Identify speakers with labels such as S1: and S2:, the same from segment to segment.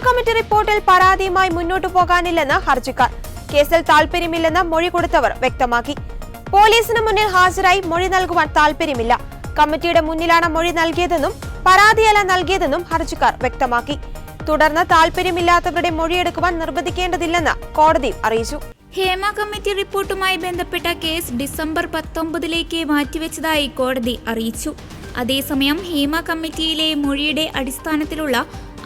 S1: Committee റിപ്പോർട്ടിൽ പരാതിയുമായി മുന്നോട്ടു പോകാനില്ലെന്ന് ഹർജിക്കാർ. കേസിൽ താൽപര്യമില്ലെന്ന് മൊഴി കൊടുത്തവർ വ്യക്തമാക്കി. പോലീസിന് മുന്നിൽ ഹാജരായി മൊഴി നൽകുവാൻ താൽപര്യമില്ല. കമ്മിറ്റിയുടെ മുന്നിലാണ് മൊഴി നൽകിയതെന്നും പരാതിയല്ല നൽകിയതെന്നും ഹർജിക്കാർ വ്യക്തമാക്കി. തുടർന്ന് താൽപര്യമില്ലാത്തവരുടെ മൊഴിയെടുക്കുവാൻ നിർബന്ധിക്കേണ്ടതില്ലെന്ന് കോടതി അറിയിച്ചു.
S2: ഹേമ കമ്മിറ്റി റിപ്പോർട്ടുമായി ബന്ധപ്പെട്ട കേസ് ഡിസംബർ 19 മാറ്റിവെച്ചതായി കോടതി അറിയിച്ചു. അതേസമയം ഹേമ കമ്മിറ്റിയിലെ മൊഴിയുടെ അടിസ്ഥാനത്തിലുള്ള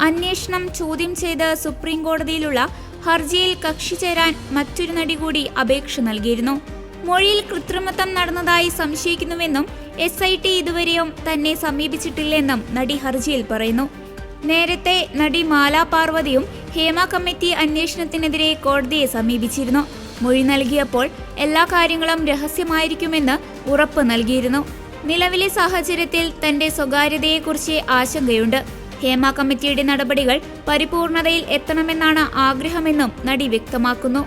S2: അന്വേഷണം ചോദ്യം ചെയ്ത് സുപ്രീം കോടതിയിലുള്ള ഹർജിയിൽ കക്ഷി ചേരാൻ മറ്റൊരു നടി കൂടി അപേക്ഷ നൽകിയിരുന്നു. മൊഴിയിൽ കൃത്രിമത്വം നടന്നതായി സംശയിക്കുന്നുവെന്നും SIT ഇതുവരെയും തന്നെ സമീപിച്ചിട്ടില്ലെന്നും നടി ഹർജിയിൽ പറയുന്നു. നേരത്തെ നടി മാല പാർവതിയും ഹേമ കമ്മിറ്റി അന്വേഷണത്തിനെതിരെ കോടതിയെ സമീപിച്ചിരുന്നു. മൊഴി നൽകിയപ്പോൾ എല്ലാ കാര്യങ്ങളും രഹസ്യമായിരിക്കുമെന്ന് ഉറപ്പ് നൽകിയിരുന്നു. നിലവിലെ സാഹചര്യത്തിൽ തന്റെ സ്വകാര്യതയെക്കുറിച്ച് ആശങ്കയുണ്ട്. ഹേമ കമ്മിറ്റിയുടെ നടപടികൾ പരിപൂർണതയിൽ എത്തണമെന്നാണ് ആഗ്രഹമെന്നും നടി വ്യക്തമാക്കുന്നു.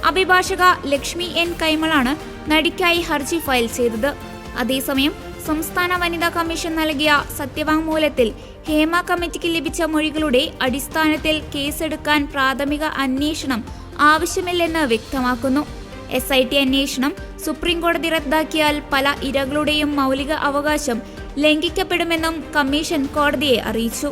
S2: അഭിഭാഷക ലക്ഷ്മി N കൈമളാണ് നടിക്കായി ഹർജി ഫയൽ ചെയ്തത്. അതേസമയം സംസ്ഥാന വനിതാ കമ്മീഷൻ നൽകിയ സത്യവാങ്മൂലത്തിൽ ഹേമ കമ്മിറ്റിക്ക് ലഭിച്ച മൊഴികളുടെ അടിസ്ഥാനത്തിൽ കേസെടുക്കാൻ പ്രാഥമിക അന്വേഷണം ആവശ്യമില്ലെന്ന് വ്യക്തമാക്കുന്നു. SIT അന്വേഷണം സുപ്രീം കോടതി റദ്ദാക്കിയാൽ പല ഇരകളുടെയും മൗലിക അവകാശം ലംഘിക്കപ്പെടുമെന്നും കമ്മീഷൻ കോടതിയെ അറിയിച്ചു.